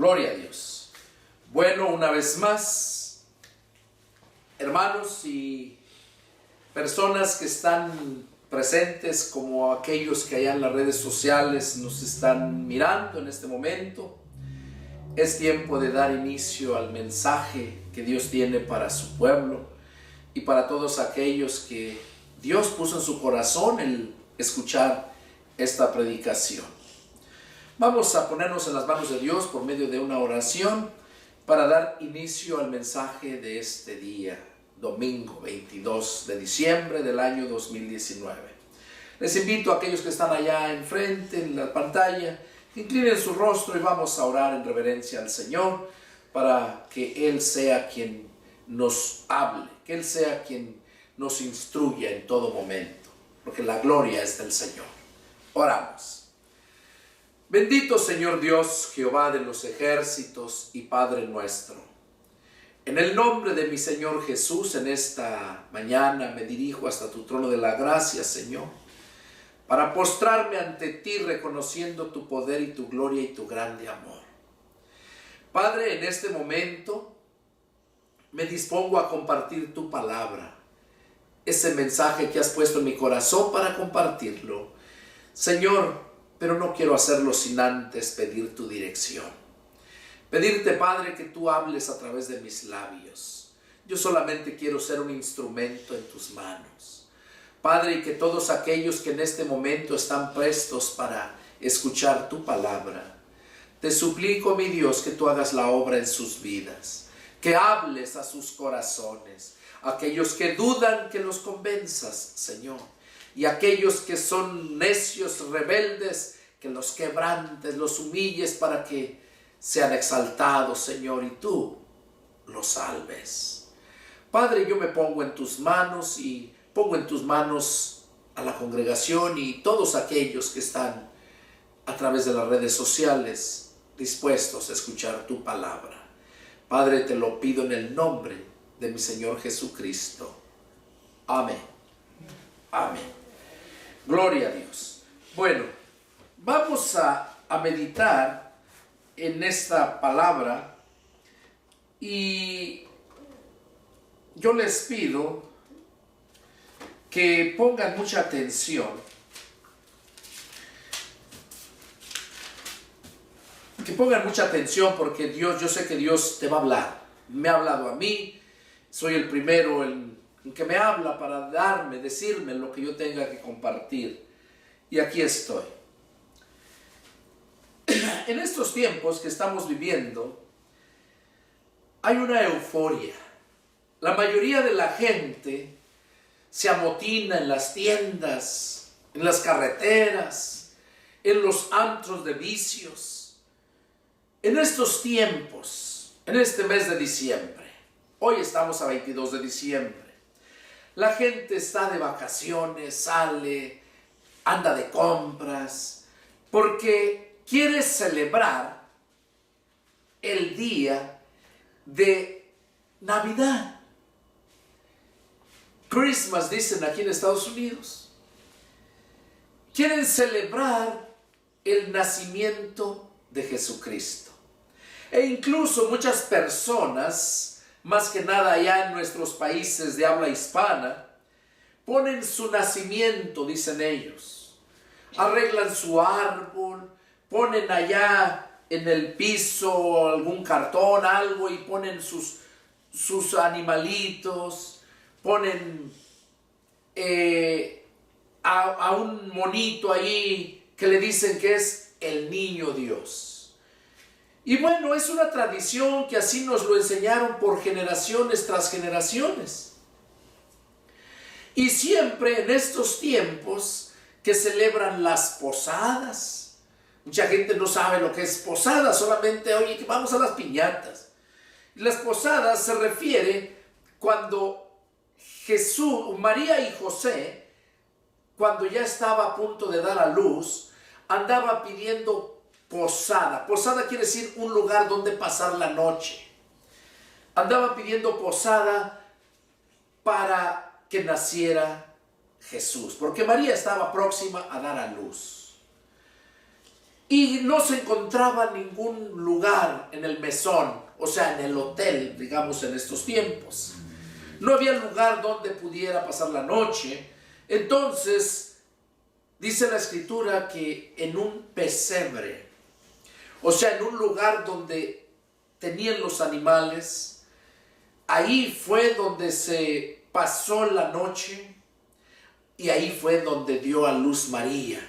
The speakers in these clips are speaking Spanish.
Gloria a Dios. Bueno, una vez más, hermanos y personas que están presentes, como aquellos que allá en las redes sociales nos están mirando en este momento, es tiempo de dar inicio al mensaje que Dios tiene para su pueblo y para todos aquellos que Dios puso en su corazón el escuchar esta predicación. Vamos a ponernos en las manos de Dios por medio de una oración para dar inicio al mensaje de este día, domingo 22 de diciembre del año 2019. Les invito a aquellos que están allá enfrente en la pantalla, que inclinen su rostro y vamos a orar en reverencia al Señor para que Él sea quien nos hable, que Él sea quien nos instruya en todo momento, porque la gloria es del Señor. Oramos. Bendito Señor Dios, Jehová de los ejércitos y Padre nuestro. En el nombre de mi Señor Jesús, en esta mañana me dirijo hasta tu trono de la gracia, Señor, para postrarme ante ti reconociendo tu poder y tu gloria y tu grande amor. Padre, en este momento me dispongo a compartir tu palabra, ese mensaje que has puesto en mi corazón para compartirlo. Señor, pero no quiero hacerlo sin antes pedir tu dirección. Pedirte, Padre, que tú hables a través de mis labios. Yo solamente quiero ser un instrumento en tus manos. Padre, y que todos aquellos que en este momento están prestos para escuchar tu palabra, te suplico, mi Dios, que tú hagas la obra en sus vidas, que hables a sus corazones, aquellos que dudan, que los convenzas, Señor, y aquellos que son necios, rebeldes, que los quebrantes, los humilles para que sean exaltados, Señor, y tú los salves. Padre, yo me pongo en tus manos y pongo en tus manos a la congregación y todos aquellos que están a través de las redes sociales dispuestos a escuchar tu palabra. Padre, te lo pido en el nombre de mi Señor Jesucristo. Amén. Amén. Gloria a Dios. Bueno, vamos a meditar en esta palabra y yo les pido que pongan mucha atención, porque Dios, yo sé que Dios te va a hablar. Me ha hablado a mí, soy el primero en que me habla para decirme lo que yo tenga que compartir. Y aquí estoy. En estos tiempos que estamos viviendo, hay una euforia. La mayoría de la gente se amotina en las tiendas, en las carreteras, en los antros de vicios. En estos tiempos, en este mes de diciembre, hoy estamos a 22 de diciembre, la gente está de vacaciones, sale, anda de compras, porque quiere celebrar el día de Navidad. Christmas, dicen aquí en Estados Unidos. Quieren celebrar el nacimiento de Jesucristo. E incluso muchas personas, más que nada allá en nuestros países de habla hispana, ponen su nacimiento, dicen ellos. Arreglan su árbol, ponen allá en el piso algún cartón, algo, y ponen sus animalitos, ponen a un monito ahí que le dicen que es el niño Dios. Y bueno, es una tradición que así nos lo enseñaron por generaciones tras generaciones. Y siempre en estos tiempos que celebran las posadas, mucha gente no sabe lo que es posada, solamente oye que vamos a las piñatas. Las posadas se refiere cuando Jesús, María y José, cuando ya estaba a punto de dar a luz, andaba pidiendo posada. Posada quiere decir un lugar donde pasar la noche. Andaba pidiendo posada para que naciera Jesús, porque María estaba próxima a dar a luz. y no se encontraba ningún lugar en el mesón, o sea, en el hotel, digamos, en estos tiempos. No había lugar donde pudiera pasar la noche. Entonces, dice la Escritura que en un pesebre, o sea, en un lugar donde tenían los animales, ahí fue donde se pasó la noche y ahí fue donde dio a luz María.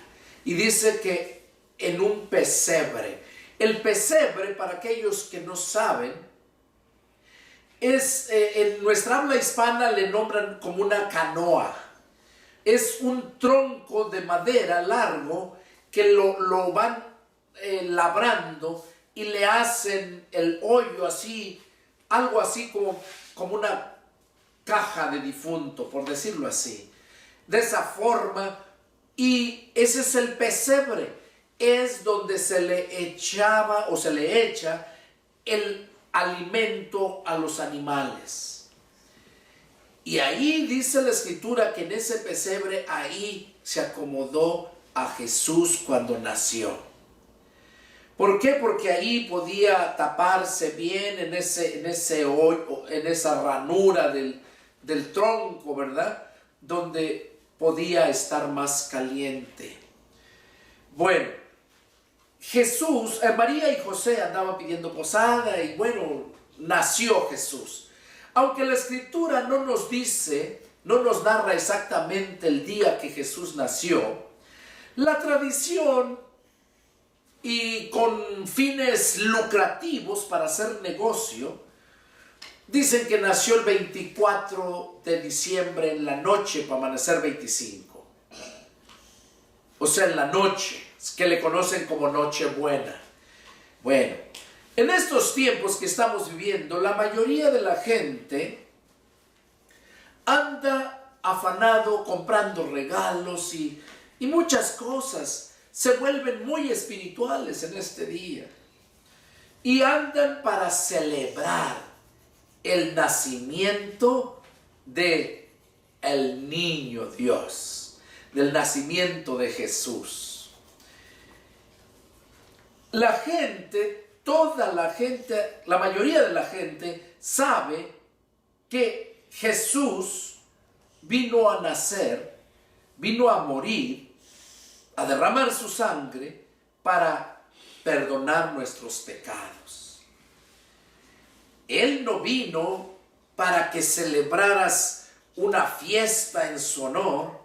Y dice que en un pesebre. El pesebre, para aquellos que no saben, es, en nuestra habla hispana le nombran como una canoa. Es un tronco de madera largo que lo van labrando y le hacen el hoyo así, algo así como una caja de difunto, por decirlo así. De esa forma, y ese es el pesebre, es donde se le echaba o se le echa el alimento a los animales. Y ahí dice la Escritura que en ese pesebre ahí se acomodó a Jesús cuando nació. ¿Por qué? Porque ahí podía taparse bien en ese hoyo, en esa ranura del tronco, ¿verdad? Donde podía estar más caliente. Bueno, Jesús, María y José andaban pidiendo posada y bueno, nació Jesús. Aunque la Escritura no nos dice, no nos narra exactamente el día que Jesús nació, la tradición y con fines lucrativos para hacer negocio, dicen que nació el 24 de diciembre en la noche para amanecer 25. O sea, en la noche, que le conocen como Nochebuena. Bueno, en estos tiempos que estamos viviendo, la mayoría de la gente anda afanado comprando regalos y muchas cosas. Se vuelven muy espirituales en este día. Y andan para celebrar el nacimiento de el niño Dios, del nacimiento de Jesús. La gente, toda la gente, la mayoría de la gente sabe que Jesús vino a nacer, vino a morir, a derramar su sangre para perdonar nuestros pecados. Él no vino para que celebraras una fiesta en su honor,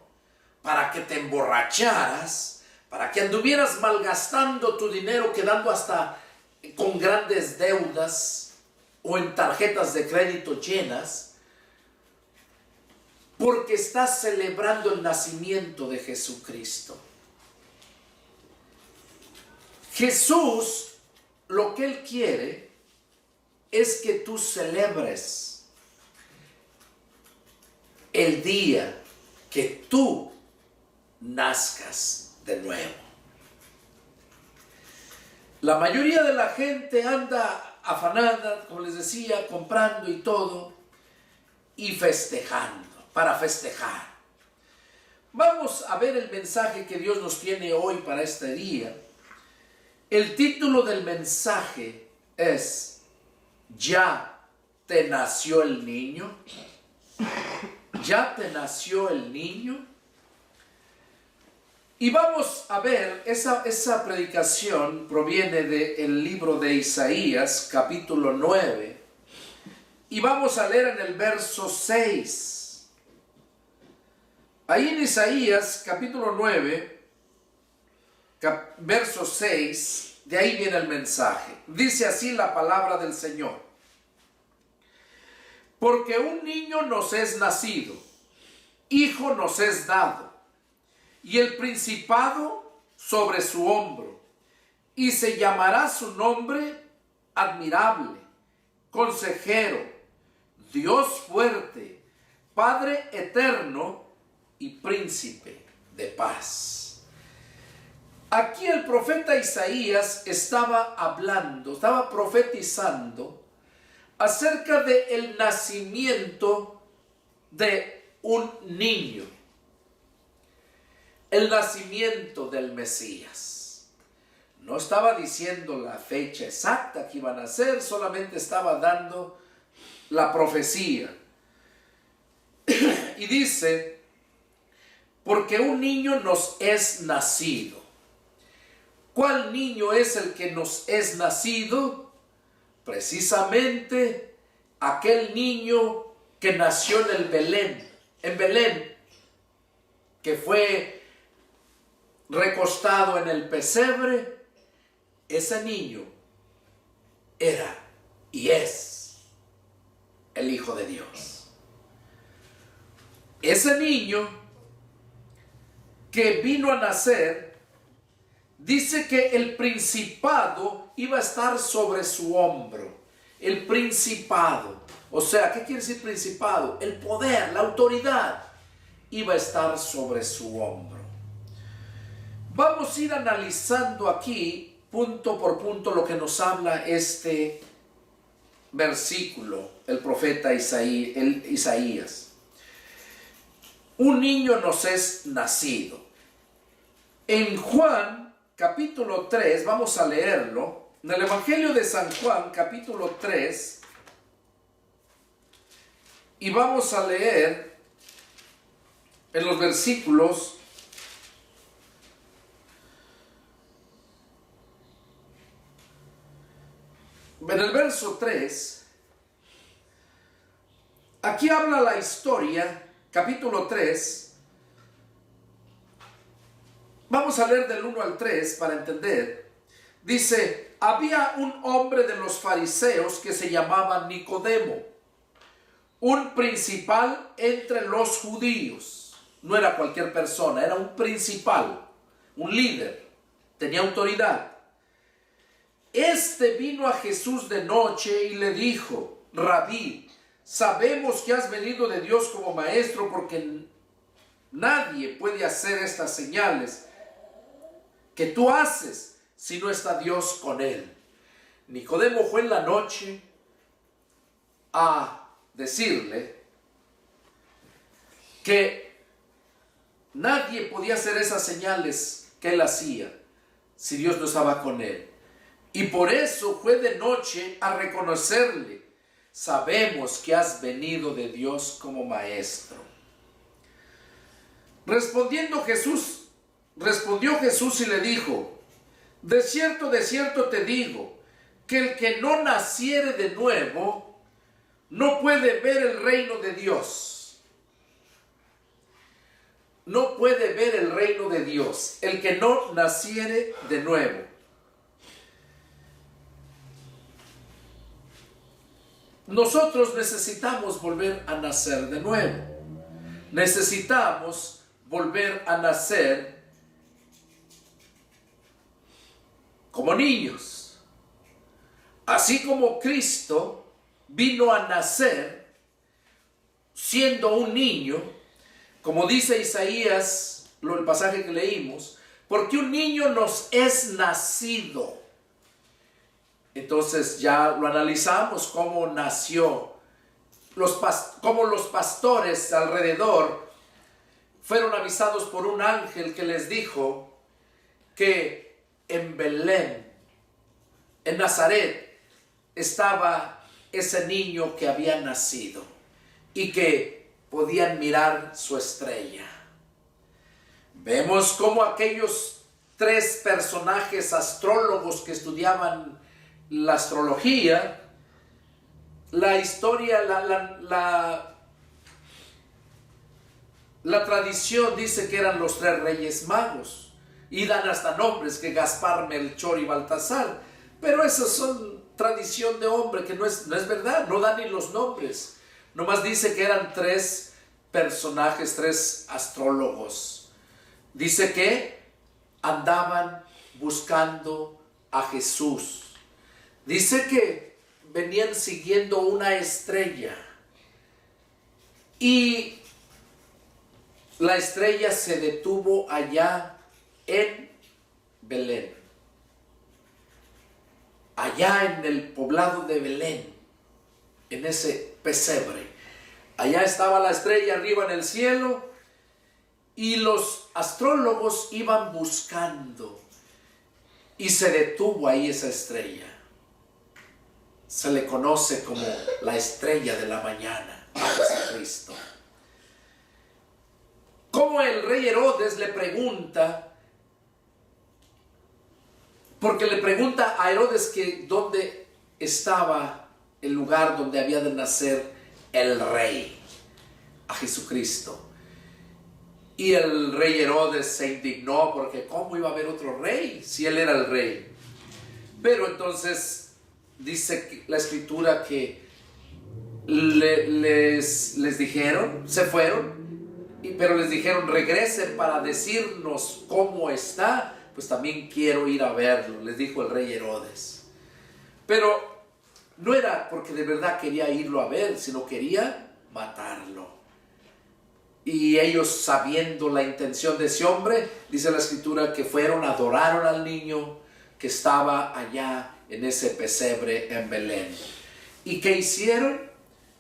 para que te emborracharas, para que anduvieras malgastando tu dinero, quedando hasta con grandes deudas o en tarjetas de crédito llenas, porque estás celebrando el nacimiento de Jesucristo. Jesús, lo que Él quiere es que tú celebres el día que tú nazcas de nuevo. La mayoría de la gente anda afanada, como les decía, comprando y todo, y festejando, para festejar. Vamos a ver el mensaje que Dios nos tiene hoy para este día. El título del mensaje es: ¿Ya te nació el niño? ¿Ya te nació el niño? Y vamos a ver, esa predicación proviene del libro de Isaías, capítulo 9. Y vamos a leer en el verso 6. Ahí en Isaías, capítulo 9, verso 6, de ahí viene el mensaje. Dice así la palabra del Señor: porque un niño nos es nacido, hijo nos es dado, y el principado sobre su hombro, y se llamará su nombre admirable, consejero, Dios fuerte, Padre eterno y príncipe de paz. Aquí el profeta Isaías estaba hablando, estaba profetizando acerca del nacimiento de un niño, el nacimiento del Mesías. No estaba diciendo la fecha exacta que iba a nacer, solamente estaba dando la profecía. Y dice, porque un niño nos es nacido. ¿Cuál niño es el que nos es nacido? Precisamente aquel niño que nació en Belén, que fue recostado en el pesebre. Ese niño era y es el Hijo de Dios. Ese niño que vino a nacer, dice que el principado iba a estar sobre su hombro. El principado. O sea, ¿qué quiere decir principado? El poder, la autoridad iba a estar sobre su hombro. Vamos a ir analizando aquí, punto por punto, lo que nos habla este versículo, el profeta Isaías. Un niño nos es nacido. En Juan, capítulo 3, vamos a leerlo. En el Evangelio de San Juan, capítulo 3, y vamos a leer en los versículos en el verso 3, aquí habla la historia, capítulo 3, vamos a leer del 1 al 3 para entender. Dice, había un hombre de los fariseos que se llamaba Nicodemo, un principal entre los judíos. No era cualquier persona, era un principal, un líder, tenía autoridad. Este vino a Jesús de noche y le dijo, Rabí, sabemos que has venido de Dios como maestro, porque nadie puede hacer estas señales que tú haces si no está Dios con él. Nicodemo fue en la noche a decirle que nadie podía hacer esas señales que él hacía si Dios no estaba con él. Y por eso fue de noche a reconocerle, sabemos que has venido de Dios como maestro. Respondió Jesús y le dijo, de cierto te digo, que el que no naciere de nuevo no puede ver el reino de Dios. No puede ver el reino de Dios, el que no naciere de nuevo. Nosotros necesitamos volver a nacer de nuevo. Necesitamos volver a nacer como niños. Así como Cristo vino a nacer siendo un niño, como dice Isaías, el pasaje que leímos, porque un niño nos es nacido. Entonces ya lo analizamos cómo nació, cómo los pastores alrededor fueron avisados por un ángel que les dijo que en Belén, en Nazaret, estaba ese niño que había nacido y que podían mirar su estrella. Vemos cómo aquellos 3 personajes astrólogos que estudiaban la astrología, la historia, la tradición dice que eran los 3 reyes magos y dan hasta nombres, que Gaspar, Melchor y Baltasar, pero esas son tradición de hombre, que no es verdad, no dan ni los nombres, nomás dice que eran 3 personajes, 3 astrólogos. Dice que andaban buscando a Jesús. Dice que venían siguiendo una estrella y la estrella se detuvo allá en Belén, allá en el poblado de Belén, en ese pesebre. Allá estaba la estrella arriba en el cielo y los astrólogos iban buscando y se detuvo ahí esa estrella. Se le conoce como la estrella de la mañana a Jesucristo. Como el rey Herodes le pregunta, porque le pregunta a Herodes que dónde estaba el lugar donde había de nacer el rey, a Jesucristo. Y el rey Herodes se indignó porque ¿cómo iba a haber otro rey si él era el rey? Pero entonces dice la escritura que les dijeron, se fueron, pero les dijeron regresen para decirnos cómo está, pues también quiero ir a verlo, les dijo el rey Herodes. Pero no era porque de verdad quería irlo a ver, sino quería matarlo. Y ellos, sabiendo la intención de ese hombre, dice la escritura que fueron, adoraron al niño que estaba allá en ese pesebre en Belén. ¿Y qué hicieron?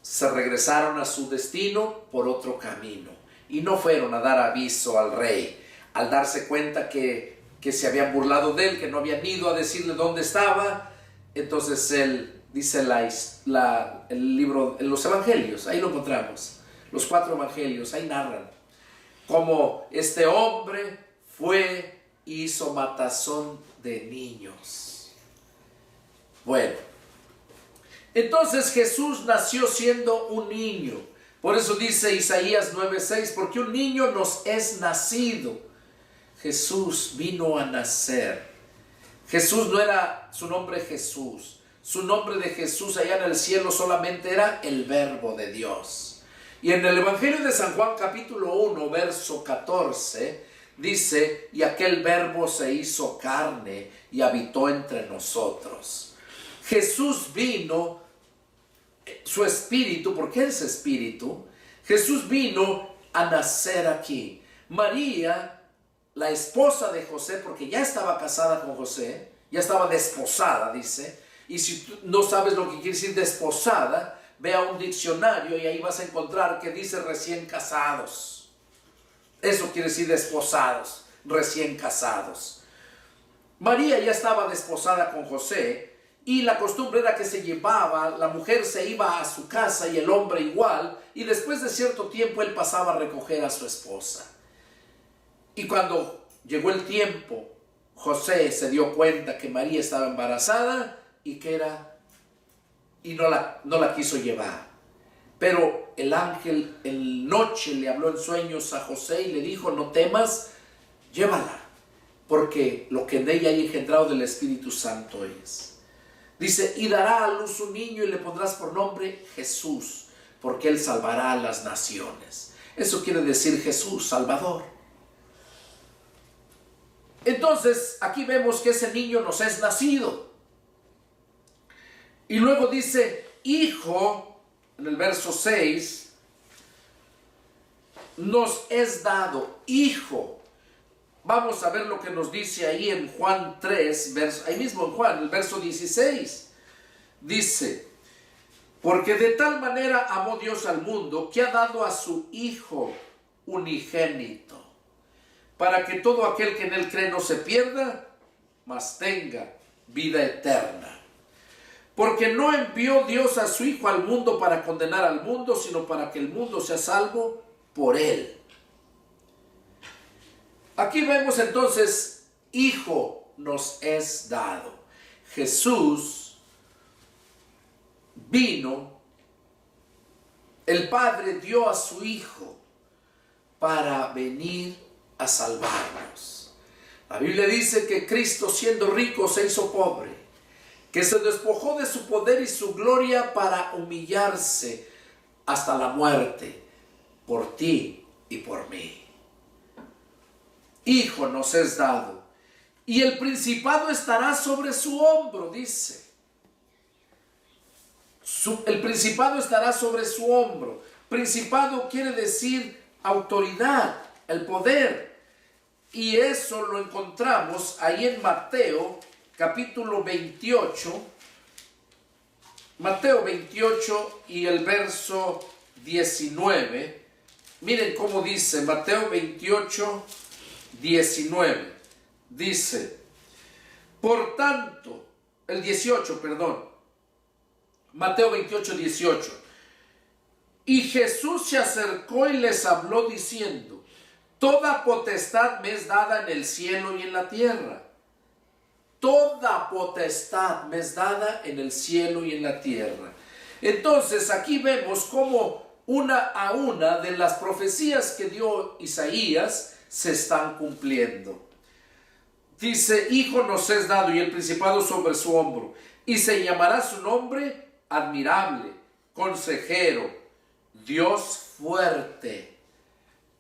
Se regresaron a su destino por otro camino. Y no fueron a dar aviso al rey. Al darse cuenta que se habían burlado de él, que no habían ido a decirle dónde estaba, entonces él, dice el libro, en los evangelios, ahí lo encontramos. Los 4 evangelios, ahí narran cómo este hombre fue y hizo matazón de niños. Bueno, entonces Jesús nació siendo un niño. Por eso dice Isaías 9:6, porque un niño nos es nacido. Jesús vino a nacer. Jesús no era su nombre Jesús. Su nombre de Jesús allá en el cielo solamente era el Verbo de Dios. Y en el Evangelio de San Juan capítulo 1 verso 14 dice, y aquel verbo se hizo carne y habitó entre nosotros. Jesús vino, su espíritu, porque Él es espíritu, Jesús vino a nacer aquí. María, la esposa de José, porque ya estaba casada con José, ya estaba desposada, dice, y si tú no sabes lo que quiere decir desposada, ve a un diccionario y ahí vas a encontrar que dice recién casados. Eso quiere decir desposados, recién casados. María ya estaba desposada con José y la costumbre era que se llevaba, la mujer se iba a su casa y el hombre igual, y después de cierto tiempo él pasaba a recoger a su esposa. Y cuando llegó el tiempo, José se dio cuenta que María estaba embarazada y no la quiso llevar. Pero el ángel en noche le habló en sueños a José y le dijo, no temas, llévala, porque lo que en ella hay engendrado del Espíritu Santo es. Dice, y dará a luz un niño y le pondrás por nombre Jesús, porque él salvará a las naciones. Eso quiere decir Jesús, Salvador. Entonces, aquí vemos que ese niño nos es nacido. Y luego dice, hijo, en el verso 6, nos es dado, hijo. Vamos a ver lo que nos dice ahí en Juan 3, ahí mismo en Juan, el verso 16. Dice, porque de tal manera amó Dios al mundo, que ha dado a su Hijo unigénito, para que todo aquel que en él cree no se pierda, mas tenga vida eterna. Porque no envió Dios a su Hijo al mundo para condenar al mundo, sino para que el mundo sea salvo por él. Aquí vemos entonces, Hijo nos es dado. Jesús vino, el Padre dio a su Hijo para venir a salvarnos. La Biblia dice que Cristo, siendo rico, se hizo pobre, que se despojó de su poder y su gloria para humillarse hasta la muerte por ti y por mí. Hijo nos es dado, y el principado estará sobre su hombro, dice. El principado estará sobre su hombro. Principado quiere decir autoridad, el poder. Y eso lo encontramos ahí en Mateo, capítulo 28. Mateo 28 y el verso 19. Miren cómo dice Mateo 28, 19. Dice, Por tanto, el 18, perdón, Mateo 28, 18. Y Jesús se acercó y les habló diciendo: toda potestad me es dada en el cielo y en la tierra. Toda potestad me es dada en el cielo y en la tierra. Entonces aquí vemos cómo una a una de las profecías que dio Isaías se están cumpliendo. Dice: hijo nos es dado y el principado sobre su hombro, y se llamará su nombre admirable, consejero, Dios fuerte,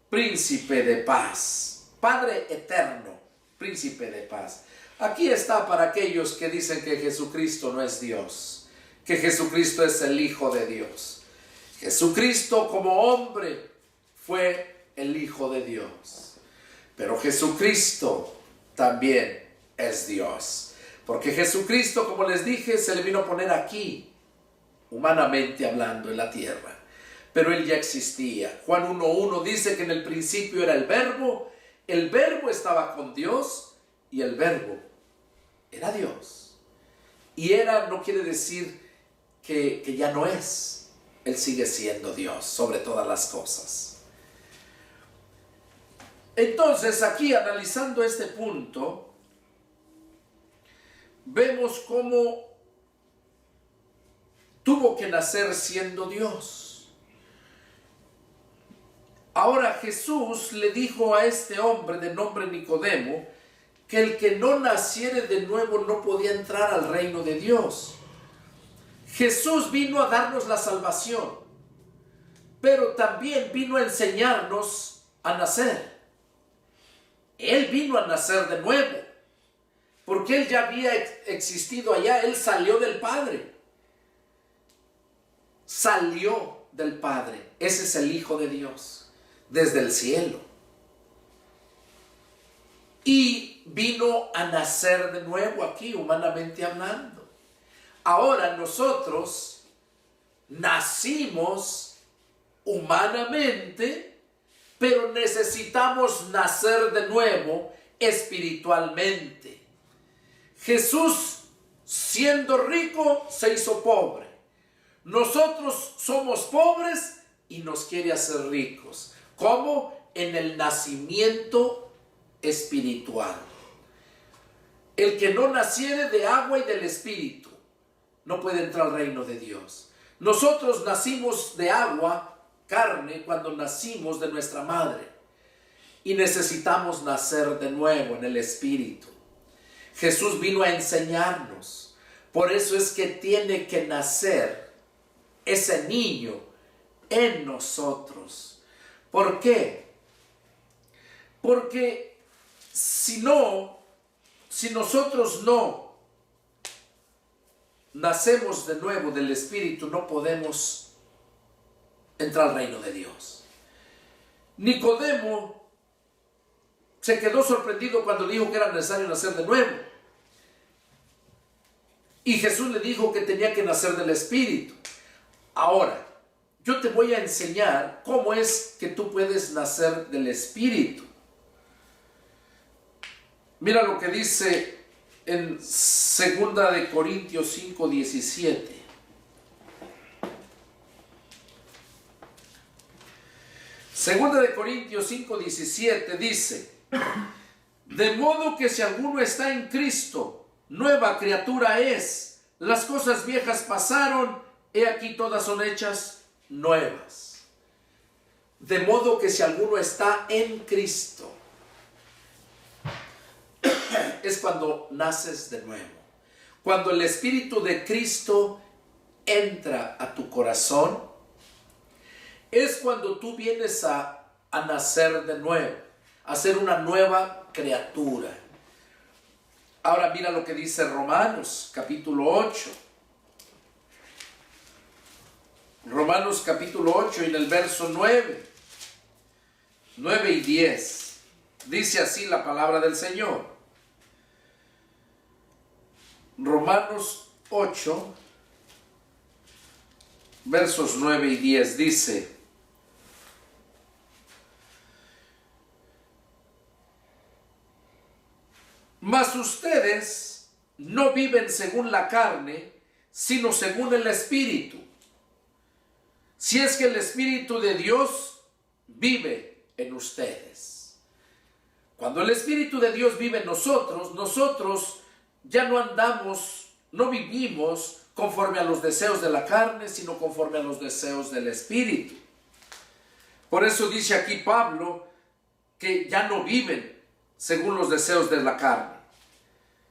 príncipe de paz, Padre eterno, príncipe de paz. Aquí está para aquellos que dicen que Jesucristo no es Dios, que Jesucristo es el Hijo de Dios. Jesucristo como hombre fue el Hijo de Dios, pero Jesucristo también es Dios, porque Jesucristo, como les dije, se le vino a poner aquí, humanamente hablando, en la tierra, pero Él ya existía. Juan 1:1 dice que en el principio era el Verbo estaba con Dios y el Verbo era Dios. Y era no quiere decir que ya no es. Él sigue siendo Dios sobre todas las cosas. Entonces, aquí analizando este punto, vemos cómo tuvo que nacer siendo Dios. Ahora Jesús le dijo a este hombre de nombre Nicodemo que el que no naciere de nuevo no podía entrar al reino de Dios. Jesús vino a darnos la salvación, pero también vino a enseñarnos a nacer. Él vino a nacer de nuevo, porque Él ya había existido allá. Él salió del Padre. Salió del Padre. Ese es el Hijo de Dios, desde el cielo. Y vino a nacer de nuevo aquí, humanamente hablando. Ahora nosotros nacimos humanamente, pero necesitamos nacer de nuevo espiritualmente. Jesús, siendo rico, se hizo pobre. Nosotros somos pobres y nos quiere hacer ricos. ¿Cómo? En el nacimiento espiritual. El que no naciere de agua y del Espíritu no puede entrar al reino de Dios. Nosotros nacimos de agua, carne, cuando nacimos de nuestra madre. Y necesitamos nacer de nuevo en el Espíritu. Jesús vino a enseñarnos. Por eso es que tiene que nacer ese niño en nosotros. ¿Por qué? Porque si nosotros no nacemos de nuevo del Espíritu, no podemos entrar al reino de Dios. Nicodemo se quedó sorprendido cuando dijo que era necesario nacer de nuevo. Y Jesús le dijo que tenía que nacer del Espíritu. Ahora, yo te voy a enseñar cómo es que tú puedes nacer del Espíritu. Mira lo que dice en 2 Corintios 5:17. Segunda de Corintios 5:17 dice: de modo que si alguno está en Cristo, nueva criatura es. Las cosas viejas pasaron, he aquí todas son hechas nuevas. De modo que si alguno está en Cristo, es cuando naces de nuevo. Cuando el Espíritu de Cristo entra a tu corazón, es cuando tú vienes a nacer de nuevo, a ser una nueva criatura. Ahora mira lo que dice Romanos capítulo 8. Romanos capítulo 8 y en el verso 9 y 10. Dice así la palabra del Señor. Romanos 8, versos 9 y 10 dice: mas ustedes no viven según la carne, sino según el Espíritu. Si es que el Espíritu de Dios vive en ustedes. Cuando el Espíritu de Dios vive en nosotros, nosotros ya no andamos, no vivimos conforme a los deseos de la carne, sino conforme a los deseos del Espíritu. Por eso dice aquí Pablo que ya no viven según los deseos de la carne,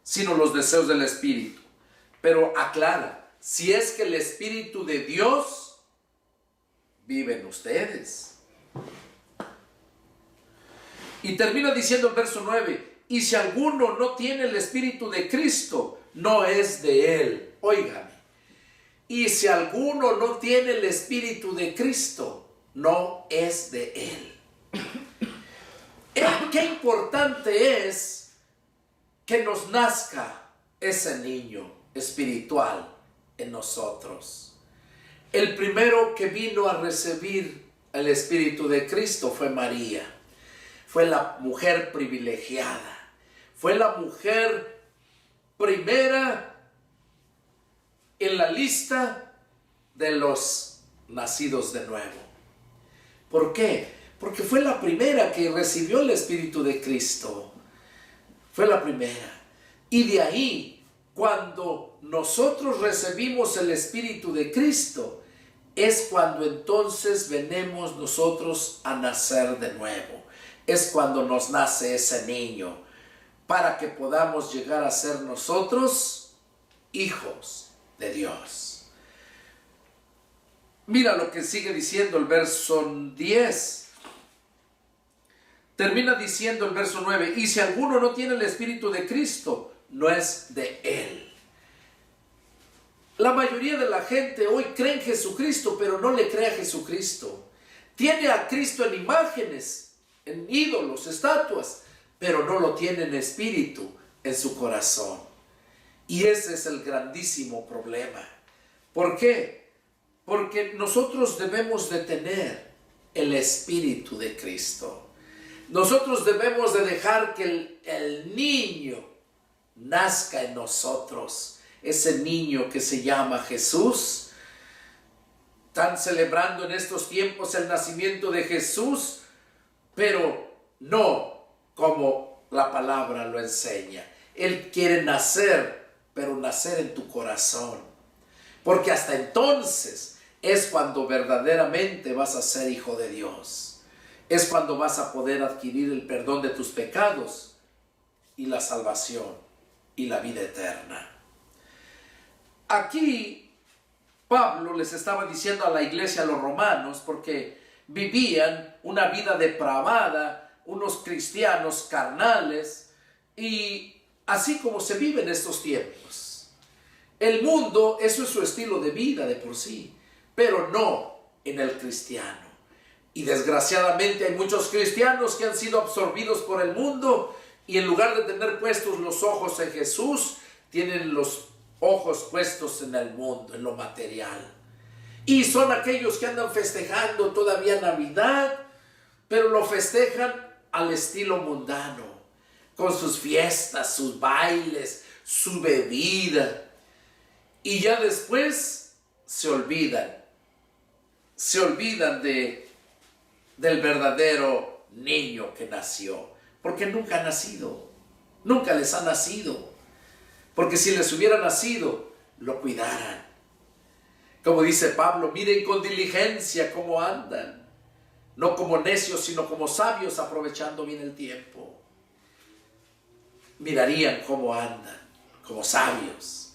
sino los deseos del Espíritu. Pero aclara, si es que el Espíritu de Dios vive en ustedes. Y termina diciendo el verso 9, y si alguno no tiene el Espíritu de Cristo, no es de él. Óigame, y si alguno no tiene el Espíritu de Cristo, no es de él. Qué importante es que nos nazca ese niño espiritual en nosotros. El primero que vino a recibir el Espíritu de Cristo fue María. Fue la mujer privilegiada. Fue la mujer primera en la lista de los nacidos de nuevo. ¿Por qué? Porque fue la primera que recibió el Espíritu de Cristo. Fue la primera. Y de ahí, cuando nosotros recibimos el Espíritu de Cristo, es cuando entonces venimos nosotros a nacer de nuevo. Es cuando nos nace ese niño, para que podamos llegar a ser nosotros hijos de Dios. Mira lo que sigue diciendo el verso 10. Termina diciendo el verso 9, y si alguno no tiene el Espíritu de Cristo, no es de él. La mayoría de la gente hoy cree en Jesucristo, pero no le cree a Jesucristo. Tiene a Cristo en imágenes, en ídolos, estatuas, pero no lo tiene en espíritu, en su corazón. Y ese es el grandísimo problema. ¿Por qué? Porque nosotros debemos de tener el Espíritu de Cristo. Nosotros debemos de dejar que el niño nazca en nosotros. Ese niño que se llama Jesús. Están celebrando en estos tiempos el nacimiento de Jesús, pero no como la palabra lo enseña. Él quiere nacer, pero nacer en tu corazón. Porque hasta entonces es cuando verdaderamente vas a ser hijo de Dios. Es cuando vas a poder adquirir el perdón de tus pecados y la salvación y la vida eterna. Aquí Pablo les estaba diciendo a la iglesia, a los romanos, porque vivían una vida depravada, unos cristianos carnales, y así como se vive en estos tiempos. El mundo, eso es su estilo de vida de por sí, pero no en el cristiano. Y desgraciadamente hay muchos cristianos que han sido absorbidos por el mundo y en lugar de tener puestos los ojos en Jesús, tienen los ojos puestos en el mundo, en lo material. Y son aquellos que andan festejando todavía Navidad, pero lo festejan al estilo mundano, con sus fiestas, sus bailes, su bebida. Y ya después se olvidan del verdadero niño que nació, porque nunca ha nacido, nunca les ha nacido, porque si les hubiera nacido, lo cuidaran. Como dice Pablo, miren con diligencia cómo andan, no como necios, sino como sabios, aprovechando bien el tiempo. Mirarían cómo andan, como sabios.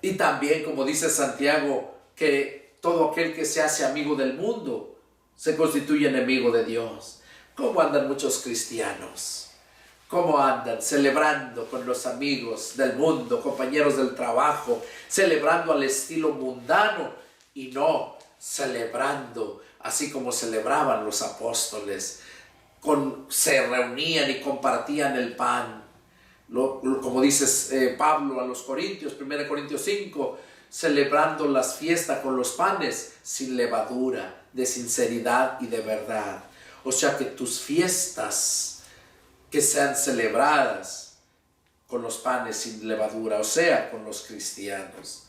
Y también, como dice Santiago, que todo aquel que se hace amigo del mundo se constituye enemigo de Dios. ¿Cómo andan muchos cristianos? ¿Cómo andan celebrando con los amigos del mundo, compañeros del trabajo, celebrando al estilo mundano y no celebrando así como celebraban los apóstoles? Se reunían y compartían el pan. Como dice Pablo a los Corintios, 1 Corintios 5, celebrando las fiestas con los panes sin levadura, de sinceridad y de verdad. O sea que tus fiestas que sean celebradas con los panes sin levadura, o sea, con los cristianos.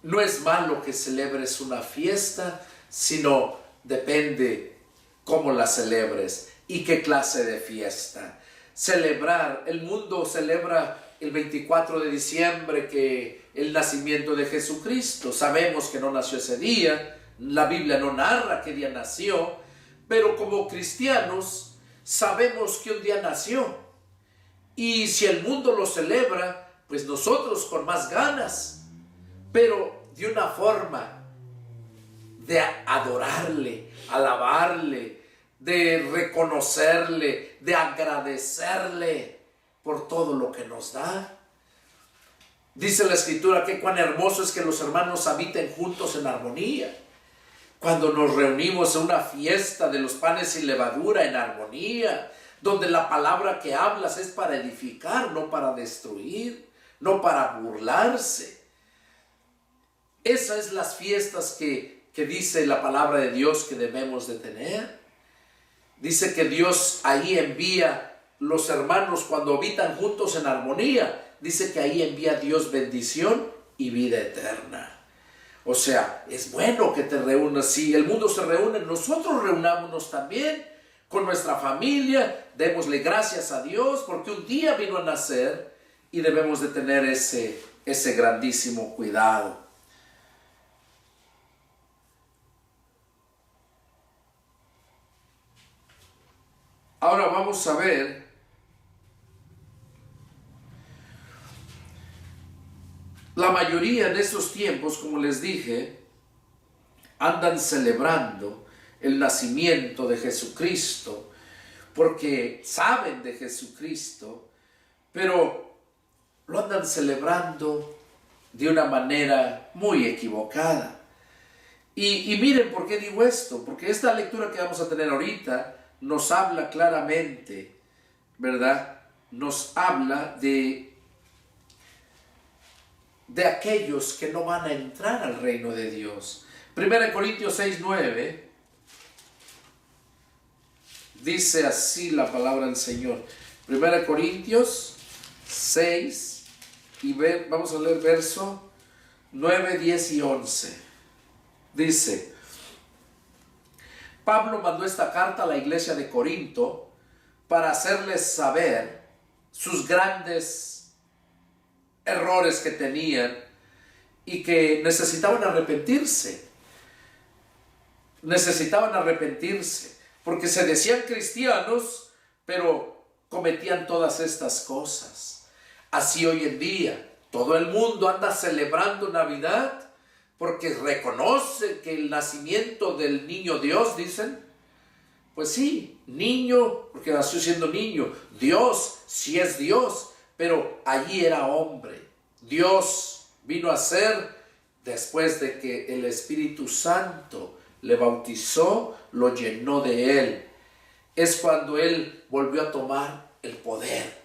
No es malo que celebres una fiesta, sino depende cómo la celebres y qué clase de fiesta. Celebrar, el mundo celebra el 24 de diciembre que el nacimiento de Jesucristo. Sabemos que no nació ese día, la Biblia no narra qué día nació, pero como cristianos sabemos que un día nació. Y si el mundo lo celebra, pues nosotros con más ganas, pero de una forma de adorarle, alabarle, de reconocerle, de agradecerle por todo lo que nos da. Dice la Escritura que cuán hermoso es que los hermanos habiten juntos en armonía. Cuando nos reunimos en una fiesta de los panes sin levadura en armonía, donde la palabra que hablas es para edificar, no para destruir, no para burlarse. Esas son las fiestas que dice la palabra de Dios que debemos de tener. Dice que Dios ahí envía los hermanos cuando habitan juntos en armonía. Dice que ahí envía Dios bendición y vida eterna. O sea, es bueno que te reúnas. Si el mundo se reúne, nosotros reunámonos también con nuestra familia. Démosle gracias a Dios porque un día vino a nacer y debemos de tener ese grandísimo cuidado. Ahora vamos a ver la mayoría en estos tiempos, como les dije, andan celebrando el nacimiento de Jesucristo porque saben de Jesucristo, pero lo andan celebrando de una manera muy equivocada. Y miren por qué digo esto, porque esta lectura que vamos a tener ahorita nos habla claramente, ¿verdad? Nos habla de aquellos que no van a entrar al reino de Dios. 1 Corintios 6:9 dice así la palabra del Señor. 1 Corintios 6 y vamos a leer verso 9, 10 y 11. Dice: Pablo mandó esta carta a la iglesia de Corinto para hacerles saber sus grandes errores que tenían y que necesitaban arrepentirse. Necesitaban arrepentirse porque se decían cristianos, pero cometían todas estas cosas. Así hoy en día todo el mundo anda celebrando Navidad porque reconoce que el nacimiento del niño Dios, dicen. Pues sí, niño, porque nació siendo niño. Dios, sí es Dios, pero allí era hombre. Dios vino a ser después de que el Espíritu Santo le bautizó, lo llenó de él. Es cuando él volvió a tomar el poder.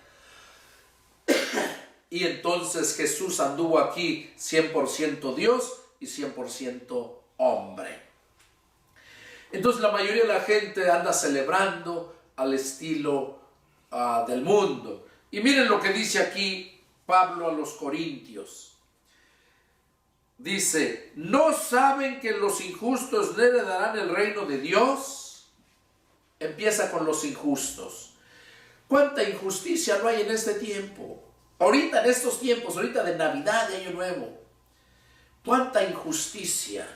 Y entonces Jesús anduvo aquí 100% Dios y 100% hombre. Entonces la mayoría de la gente anda celebrando al estilo del mundo. Y miren lo que dice aquí Pablo a los Corintios. Dice: ¿no saben que los injustos no heredarán el reino de Dios? Empieza con los injustos. ¿Cuánta injusticia no hay en este tiempo? Ahorita en estos tiempos, ahorita de Navidad, de Año Nuevo. ¿Cuánta injusticia?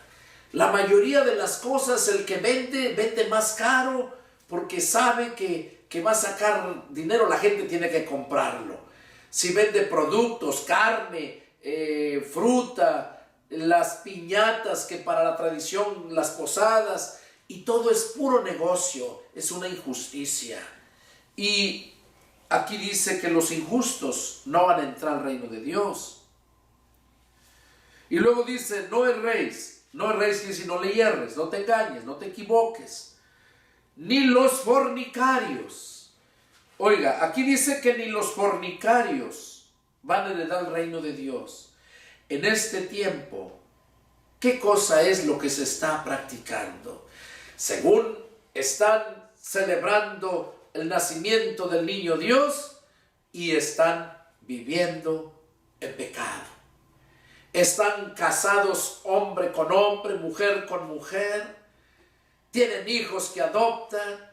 La mayoría de las cosas, el que vende más caro porque sabe que va a sacar dinero, la gente tiene que comprarlo. Si vende productos, carne, fruta, las piñatas que para la tradición, las posadas, y todo es puro negocio, es una injusticia. Y aquí dice que los injustos no van a entrar al reino de Dios. Y luego dice: no erréis. No erréis, si no le hierres, no te engañes, no te equivoques. Ni los fornicarios. Oiga, aquí dice que ni los fornicarios van a heredar el reino de Dios. En este tiempo, ¿qué cosa es lo que se está practicando? Según están celebrando el nacimiento del niño Dios, y están viviendo en pecado. Están casados hombre con hombre, mujer con mujer, tienen hijos que adoptan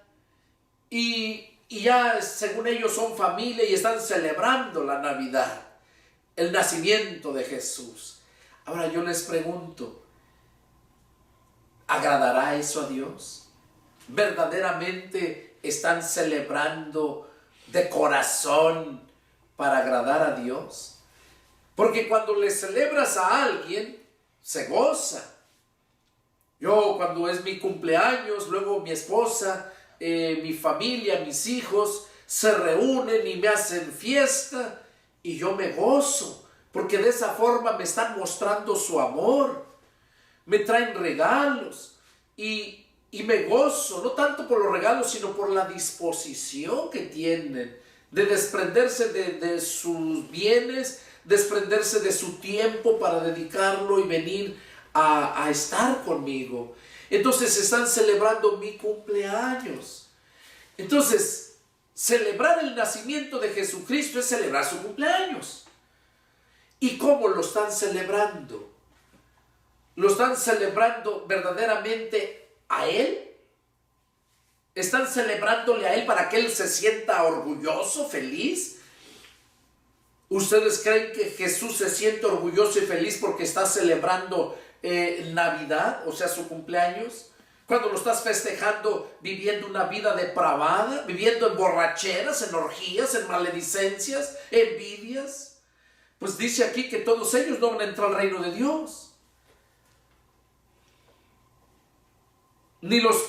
y ya según ellos son familia y están celebrando la Navidad, el nacimiento de Jesús. Ahora yo les pregunto, ¿agradará eso a Dios? ¿Verdaderamente están celebrando de corazón para agradar a Dios? Porque cuando le celebras a alguien, se goza. Yo cuando es mi cumpleaños, luego mi esposa, mi familia, mis hijos, se reúnen y me hacen fiesta y yo me gozo. Porque de esa forma me están mostrando su amor. Me traen regalos y me gozo, no tanto por los regalos, sino por la disposición que tienen de desprenderse de sus bienes, desprenderse de su tiempo para dedicarlo y venir a estar conmigo. Entonces están celebrando mi cumpleaños. Entonces, celebrar el nacimiento de Jesucristo es celebrar su cumpleaños. ¿Y cómo lo están celebrando? ¿Lo están celebrando verdaderamente a Él? ¿Están celebrándole a Él para que Él se sienta orgulloso, feliz? ¿Ustedes creen que Jesús se siente orgulloso y feliz porque está celebrando Navidad, o sea, su cumpleaños? Cuando lo estás festejando viviendo una vida depravada, viviendo en borracheras, en orgías, en maledicencias, envidias. Pues dice aquí que todos ellos no van a entrar al reino de Dios. Ni los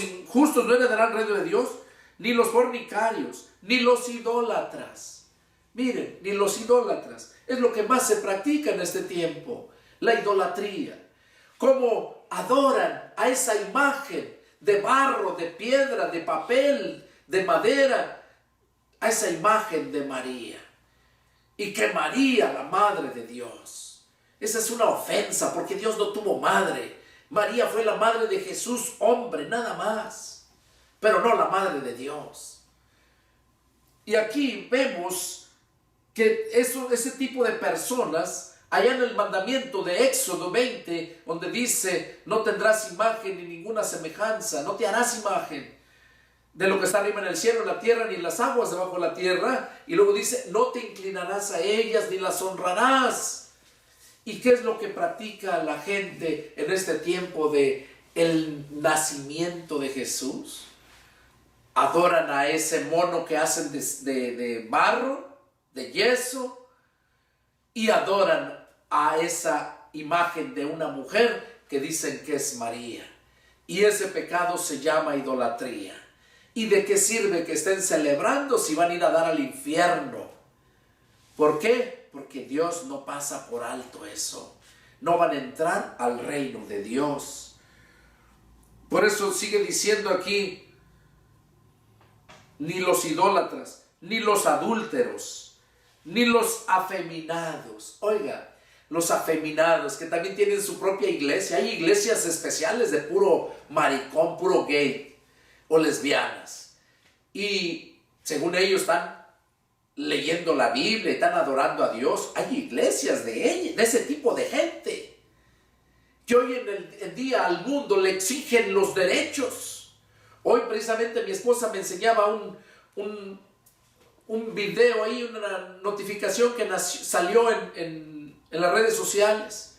injustos no heredarán el reino de Dios, ni los fornicarios, ni los idólatras. Miren, ni los idólatras. Es lo que más se practica en este tiempo, la idolatría. Cómo adoran a esa imagen de barro, de piedra, de papel, de madera, a esa imagen de María. Y que María, la madre de Dios. Esa es una ofensa porque Dios no tuvo madre. María fue la madre de Jesús, hombre, nada más, pero no la madre de Dios. Y aquí vemos que ese tipo de personas, allá en el mandamiento de Éxodo 20, donde dice, no tendrás imagen ni ninguna semejanza, no te harás imagen de lo que está arriba en el cielo, en la tierra, ni en las aguas debajo de la tierra. Y luego dice, no te inclinarás a ellas, ni las honrarás. ¿Y qué es lo que practica la gente en este tiempo de el nacimiento de Jesús? Adoran a ese mono que hacen de barro, de yeso, y adoran a esa imagen de una mujer que dicen que es María. Y ese pecado se llama idolatría. ¿Y de qué sirve que estén celebrando si van a ir a dar al infierno? ¿Por qué? Porque Dios no pasa por alto eso. No van a entrar al reino de Dios. Por eso sigue diciendo aquí, ni los idólatras, ni los adúlteros, ni los afeminados. Oiga, los afeminados que también tienen su propia iglesia. Hay iglesias especiales de puro maricón, puro gay o lesbianas. Y según ellos están leyendo la Biblia, están adorando a Dios. Hay iglesias de ese tipo de gente que hoy en el día al mundo le exigen los derechos. Hoy precisamente mi esposa me enseñaba un video ahí, una notificación que salió en las redes sociales,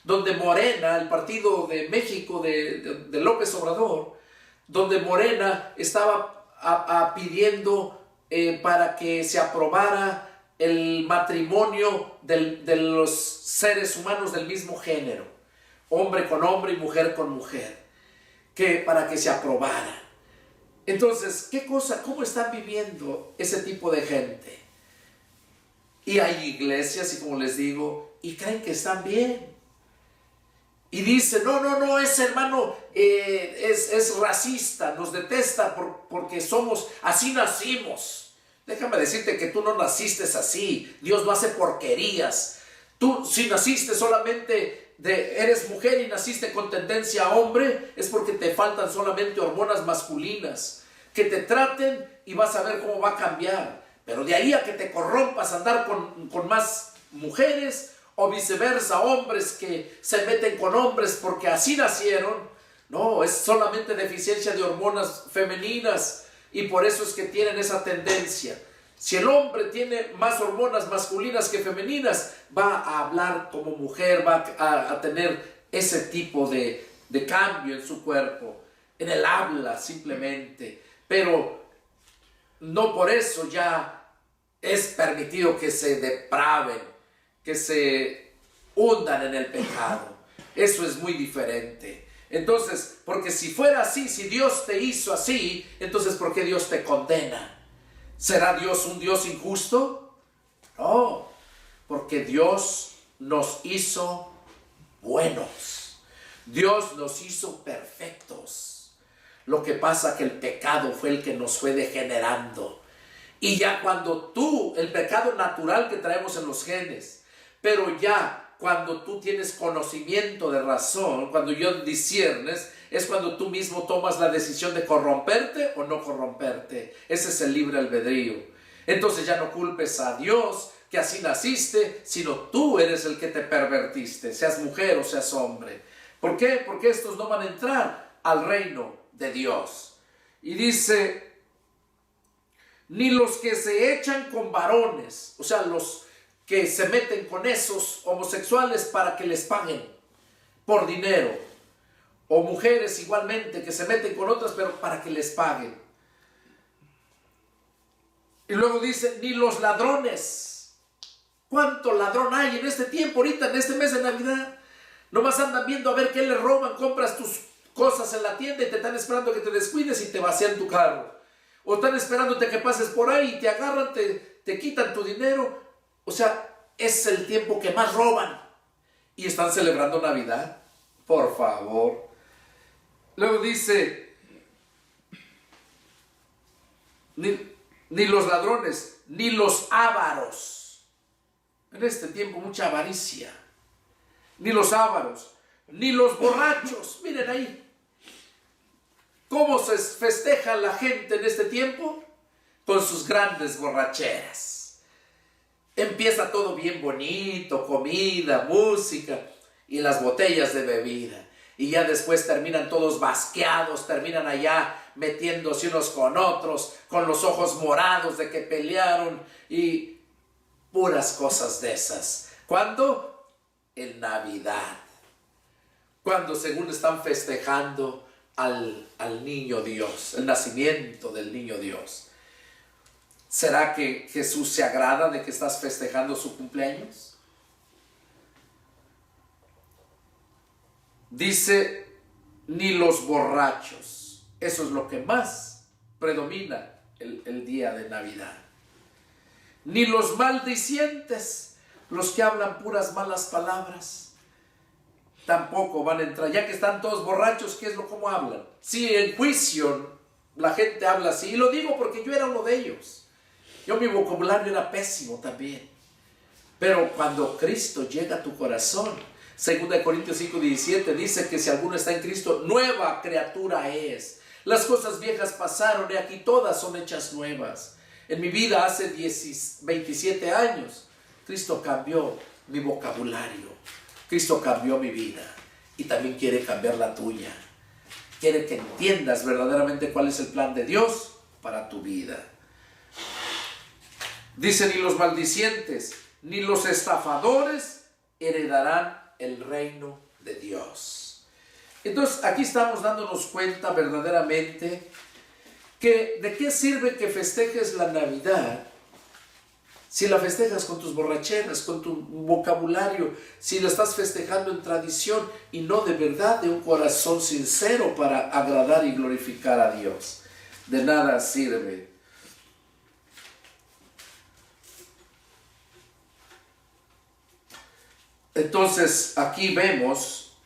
donde Morena, el partido de México de López Obrador, donde Morena estaba pidiendo para que se aprobara el matrimonio de los seres humanos del mismo género, hombre con hombre y mujer con mujer, para que se aprobara. Entonces, ¿cómo están viviendo ese tipo de gente? Y hay iglesias, y como les digo, y creen que están bien. Y dicen, no, ese hermano es racista, nos detesta porque así nacimos. Déjame decirte que tú no naciste así. Dios no hace porquerías. Tú, si naciste solamente eres mujer y naciste con tendencia a hombre, es porque te faltan solamente hormonas masculinas que te traten y vas a ver cómo va a cambiar. Pero de ahí a que te corrompas, andar con más mujeres, o viceversa, hombres que se meten con hombres porque así nacieron, no, es solamente deficiencia de hormonas femeninas, y por eso es que tienen esa tendencia. Si el hombre tiene más hormonas masculinas que femeninas, va a hablar como mujer, va a tener ese tipo de cambio en su cuerpo, en el habla simplemente. Pero no por eso ya es permitido que se depraven, que se hundan en el pecado. Eso es muy diferente. Entonces, porque si fuera así, si Dios te hizo así, entonces ¿por qué Dios te condena? ¿Será Dios un Dios injusto? No, porque Dios nos hizo buenos. Dios nos hizo perfectos. Lo que pasa que el pecado fue el que nos fue degenerando. Y ya cuando el pecado natural que traemos en los genes, pero ya cuando tú tienes conocimiento de razón, cuando yo disciernes, es cuando tú mismo tomas la decisión de corromperte o no corromperte. Ese es el libre albedrío. Entonces ya no culpes a Dios que así naciste, sino tú eres el que te pervertiste, seas mujer o seas hombre. ¿Por qué? Porque estos no van a entrar al reino de Dios. Y dice, ni los que se echan con varones, o sea, los que se meten con esos homosexuales para que les paguen por dinero, o mujeres igualmente que se meten con otras pero para que les paguen. Y luego dice, ni los ladrones. ¿Cuánto ladrón hay en este tiempo, ahorita, en este mes de Navidad? Nomás andan viendo a ver qué le roban, compras tus cosas en la tienda y te están esperando que te descuides y te vacían tu carro. O están esperándote que pases por ahí y te agarran, te quitan tu dinero. O sea, es el tiempo que más roban. Y están celebrando Navidad. Por favor. Luego dice, ni los ladrones, ni los ávaros. En este tiempo mucha avaricia. Ni los ávaros, ni los borrachos. Miren ahí. ¿Cómo se festeja la gente en este tiempo? Con sus grandes borracheras. Empieza todo bien bonito, comida, música y las botellas de bebida. Y ya después terminan todos basqueados, terminan allá metiéndose unos con otros, con los ojos morados de que pelearon y puras cosas de esas. ¿Cuándo? En Navidad. Cuando según están festejando al niño Dios, el nacimiento del niño Dios. ¿Será que Jesús se agrada de que estás festejando su cumpleaños? Dice, ni los borrachos. Eso es lo que más predomina el día de Navidad. Ni los maldicientes, los que hablan puras malas palabras, tampoco van a entrar. Ya que están todos borrachos, ¿cómo hablan? Si en juicio la gente habla así, y lo digo porque yo era uno de ellos. Mi vocabulario era pésimo también. Pero cuando Cristo llega a tu corazón, 2 Corintios 5:17 dice que si alguno está en Cristo, nueva criatura es. Las cosas viejas pasaron y aquí todas son hechas nuevas. En mi vida hace 27 años, Cristo cambió mi vocabulario. Cristo cambió mi vida y también quiere cambiar la tuya. Quiere que entiendas verdaderamente cuál es el plan de Dios para tu vida. Dice, ni los maldicientes, ni los estafadores heredarán el reino de Dios. Entonces, aquí estamos dándonos cuenta verdaderamente que de qué sirve que festejes la Navidad si la festejas con tus borracheras, con tu vocabulario, si la estás festejando en tradición y no de verdad de un corazón sincero para agradar y glorificar a Dios. De nada sirve. Entonces, aquí vemos,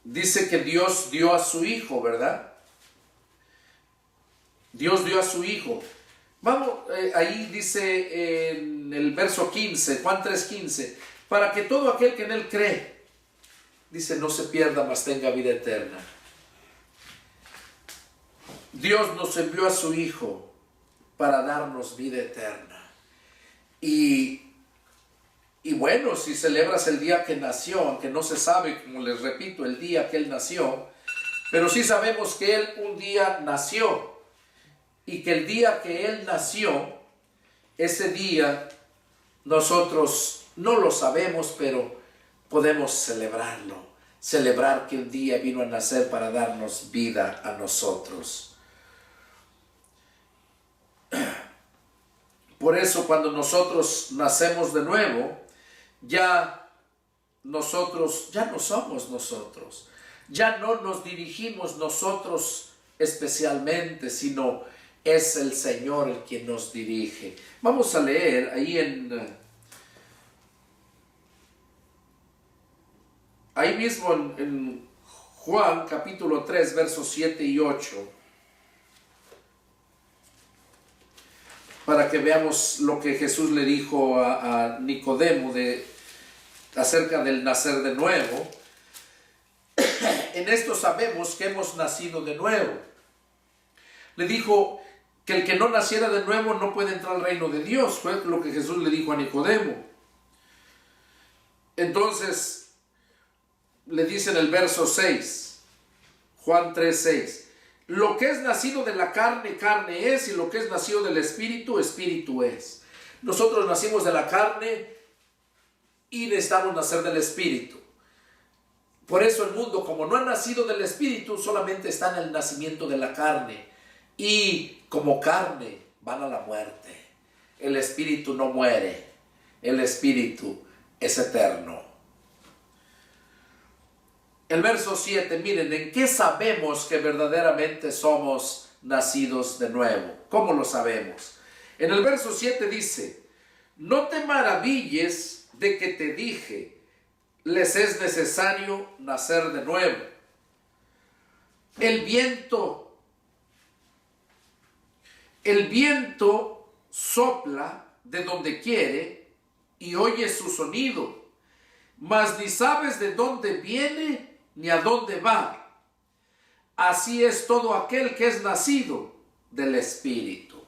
dice que Dios dio a su Hijo, ¿verdad? Dios dio a su Hijo. Vamos, ahí dice en el verso 15, Juan 3:15, para que todo aquel que en Él cree, dice, no se pierda, mas tenga vida eterna. Dios nos envió a su Hijo para darnos vida eterna. Y bueno, si celebras el día que nació, aunque no se sabe, como les repito, el día que Él nació, pero sí sabemos que Él un día nació, y que el día que Él nació, ese día nosotros no lo sabemos, pero podemos celebrarlo. Celebrar que un día vino a nacer para darnos vida a nosotros. Por eso cuando nosotros nacemos de nuevo, ya no somos nosotros. Ya no nos dirigimos nosotros especialmente, sino es el Señor el quien nos dirige. Vamos a leer ahí mismo en Juan capítulo 3, versos 7 y 8, para que veamos lo que Jesús le dijo a Nicodemo acerca del nacer de nuevo. En esto sabemos que hemos nacido de nuevo. Le dijo que el que no naciera de nuevo no puede entrar al reino de Dios. Fue lo que Jesús le dijo a Nicodemo. Entonces, le dice en el verso 6, Juan 3:6, lo que es nacido de la carne, carne es, y lo que es nacido del Espíritu, Espíritu es. Nosotros nacimos de la carne y necesitamos nacer del Espíritu. Por eso el mundo, como no ha nacido del Espíritu, solamente está en el nacimiento de la carne. Y como carne van a la muerte. El Espíritu no muere. El Espíritu es eterno. El verso 7, miren, ¿en qué sabemos que verdaderamente somos nacidos de nuevo? ¿Cómo lo sabemos? En el verso 7 dice, no te maravilles de que te dije, les es necesario nacer de nuevo. El viento sopla de donde quiere y oyes su sonido, mas ni sabes de dónde viene ni a dónde va. Así es todo aquel que es nacido del Espíritu.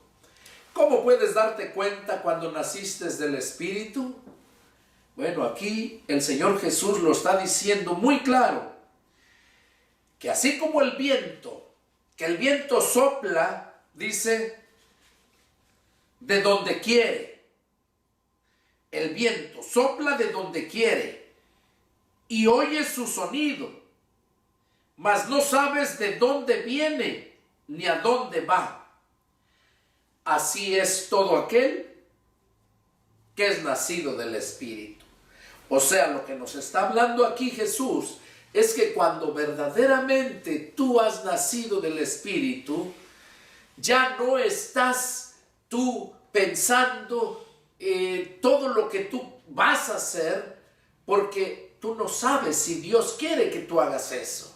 ¿Cómo puedes darte cuenta cuando naciste del Espíritu? Bueno, aquí el Señor Jesús lo está diciendo muy claro, que así como el viento sopla, dice, de donde quiere. El viento sopla de donde quiere y oyes su sonido, mas no sabes de dónde viene ni a dónde va. Así es todo aquel que es nacido del Espíritu. O sea, lo que nos está hablando aquí Jesús es que cuando verdaderamente tú has nacido del Espíritu, ya no estás tú pensando todo lo que tú vas a hacer, porque tú no sabes si Dios quiere que tú hagas eso.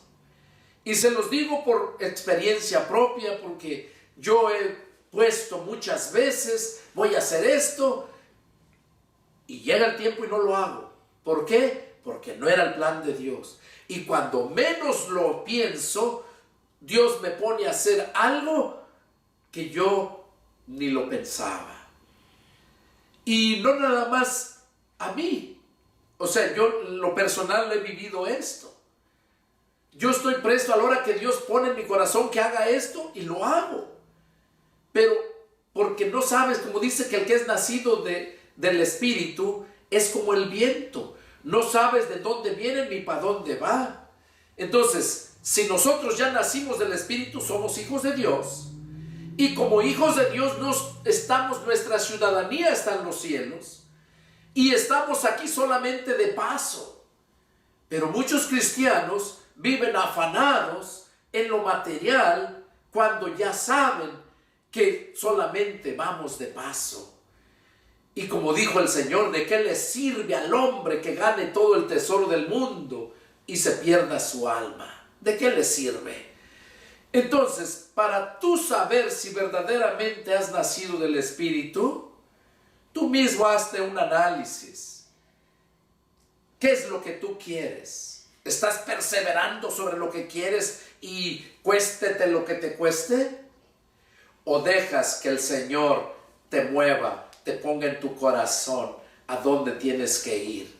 Y se los digo por experiencia propia, porque yo he puesto muchas veces, voy a hacer esto, y llega el tiempo y no lo hago. ¿Por qué? Porque no era el plan de Dios. Y cuando menos lo pienso, Dios me pone a hacer algo que yo ni lo pensaba. Y no nada más a mí. O sea, yo en lo personal he vivido esto. Yo estoy presto a la hora que Dios pone en mi corazón que haga esto y lo hago. Pero porque no sabes, como dice que el que es nacido del Espíritu es como el viento. No sabes de dónde viene ni para dónde va. Entonces, si nosotros ya nacimos del Espíritu, somos hijos de Dios. Y como hijos de Dios, nuestra ciudadanía está en los cielos. Y estamos aquí solamente de paso. Pero muchos cristianos viven afanados en lo material cuando ya saben que solamente vamos de paso. Y como dijo el Señor, ¿de qué le sirve al hombre que gane todo el tesoro del mundo y se pierda su alma? ¿De qué le sirve? Entonces, para tú saber si verdaderamente has nacido del Espíritu, tú mismo hazte un análisis. ¿Qué es lo que tú quieres? ¿Estás perseverando sobre lo que quieres y cuéstete lo que te cueste? o dejas que el Señor te mueva, te ponga en tu corazón a dónde tienes que ir?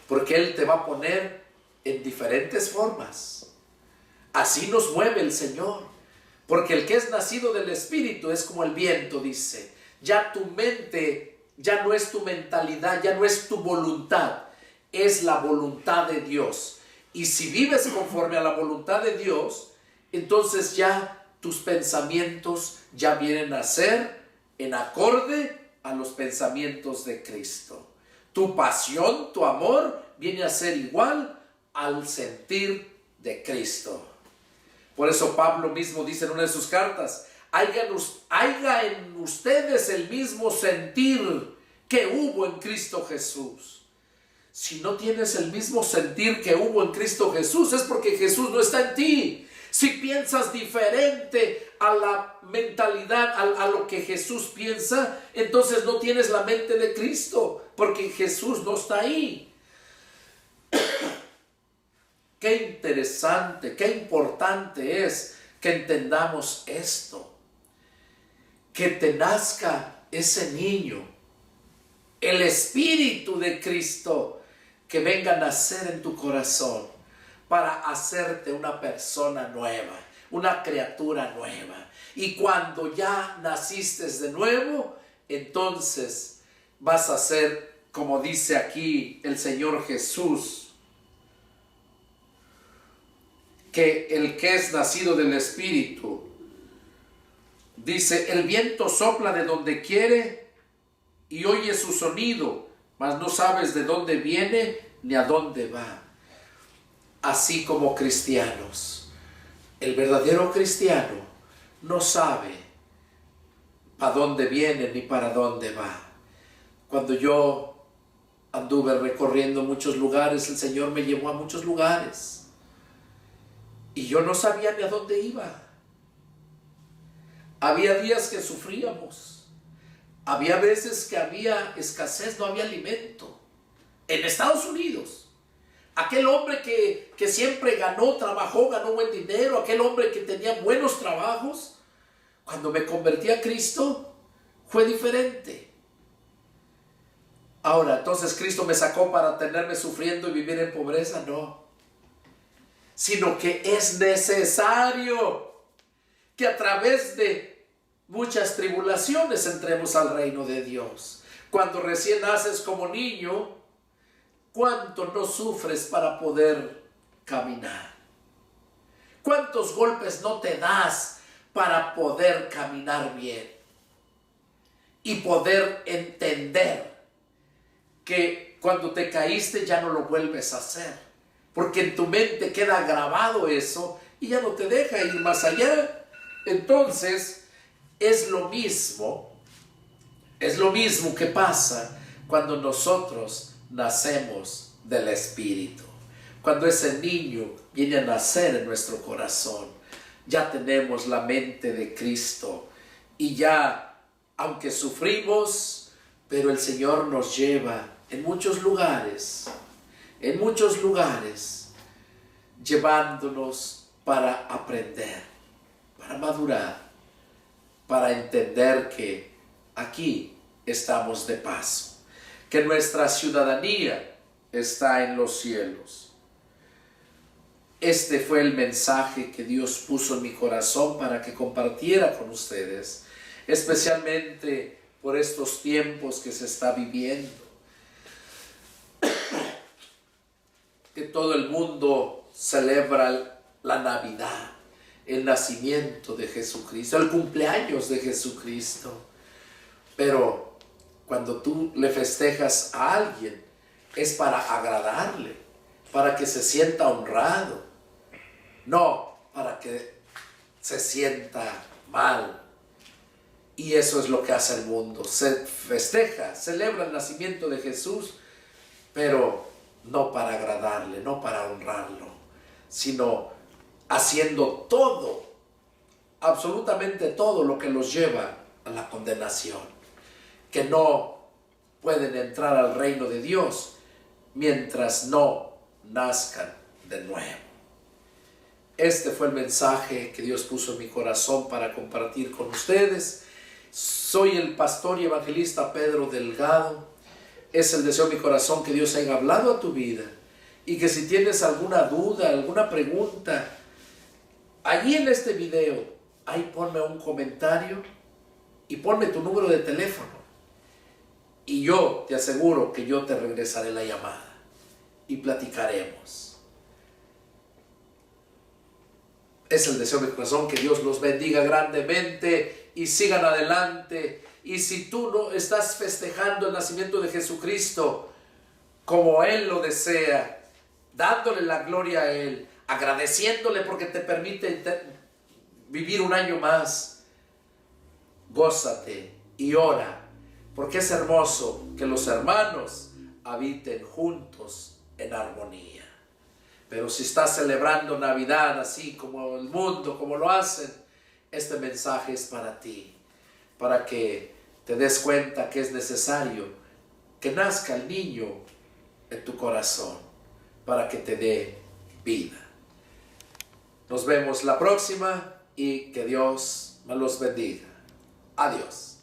Porque Él te va a poner en diferentes formas. Así nos mueve el Señor. Porque el que es nacido del Espíritu es como el viento, dice. Ya tu mente, ya no es tu mentalidad, ya no es tu voluntad, es la voluntad de Dios. Y si vives conforme a la voluntad de Dios, entonces ya tus pensamientos ya vienen a ser en acorde a los pensamientos de Cristo. Tu pasión, tu amor, viene a ser igual al sentir de Cristo. Por eso Pablo mismo dice en una de sus cartas: haya en ustedes el mismo sentir que hubo en Cristo Jesús. Si no tienes el mismo sentir que hubo en Cristo Jesús, es porque Jesús no está en ti. Si piensas diferente a la mentalidad, a lo que Jesús piensa, entonces no tienes la mente de Cristo, porque Jesús no está ahí. Qué interesante, qué importante es que entendamos esto. Que te nazca ese niño, el Espíritu de Cristo, que venga a nacer en tu corazón para hacerte una persona nueva, una criatura nueva. Y cuando ya naciste de nuevo, entonces vas a ser, como dice aquí el Señor Jesús, que el que es nacido del Espíritu, dice: el viento sopla de donde quiere y oye su sonido, mas no sabes de dónde viene ni a dónde va. Así como cristianos, el verdadero cristiano no sabe para dónde viene ni para dónde va. Cuando yo anduve recorriendo muchos lugares, el Señor me llevó a muchos lugares. Y yo no sabía ni a dónde iba. Había días que sufríamos. Había veces que había escasez, no había alimento. En Estados Unidos, aquel hombre que siempre trabajó, ganó buen dinero, aquel hombre que tenía buenos trabajos, cuando me convertí a Cristo, fue diferente. Ahora, entonces Cristo me sacó para tenerme sufriendo y vivir en pobreza, no. Sino que es necesario que a través de muchas tribulaciones entremos al reino de Dios. Cuando recién naces como niño, ¿cuánto no sufres para poder caminar? ¿Cuántos golpes no te das para poder caminar bien? Y poder entender que cuando te caíste ya no lo vuelves a hacer. Porque en tu mente queda grabado eso y ya no te deja ir más allá. Entonces, es lo mismo que pasa cuando nosotros nacemos del Espíritu. Cuando ese niño viene a nacer en nuestro corazón, ya tenemos la mente de Cristo. Y ya, aunque sufrimos, pero el Señor nos lleva en muchos lugares, llevándonos para aprender, para madurar, para entender que aquí estamos de paso, que nuestra ciudadanía está en los cielos. Este fue el mensaje que Dios puso en mi corazón para que compartiera con ustedes, especialmente por estos tiempos que se está viviendo. Que todo el mundo celebra la Navidad, el nacimiento de Jesucristo, el cumpleaños de Jesucristo. Pero cuando tú le festejas a alguien, es para agradarle, para que se sienta honrado, no para que se sienta mal. Y eso es lo que hace el mundo. Se festeja, celebra el nacimiento de Jesús, pero no para agradarle, no para honrarlo, sino haciendo todo, absolutamente todo lo que los lleva a la condenación, que no pueden entrar al reino de Dios mientras no nazcan de nuevo. Este fue el mensaje que Dios puso en mi corazón para compartir con ustedes. Soy el pastor y evangelista Pedro Delgado. Es el deseo de mi corazón que Dios haya hablado a tu vida y que si tienes alguna duda, alguna pregunta, allí en este video, ahí ponme un comentario y ponme tu número de teléfono y yo te aseguro que yo te regresaré la llamada y platicaremos. Es el deseo de mi corazón que Dios los bendiga grandemente y sigan adelante. Y si tú no estás festejando el nacimiento de Jesucristo como Él lo desea, dándole la gloria a Él, agradeciéndole porque te permite vivir un año más, gózate y ora, porque es hermoso que los hermanos habiten juntos en armonía. Pero si estás celebrando Navidad así como el mundo, como lo hacen, este mensaje es para ti, para que te des cuenta que es necesario que nazca el niño en tu corazón para que te dé vida. Nos vemos la próxima y que Dios me los bendiga. Adiós.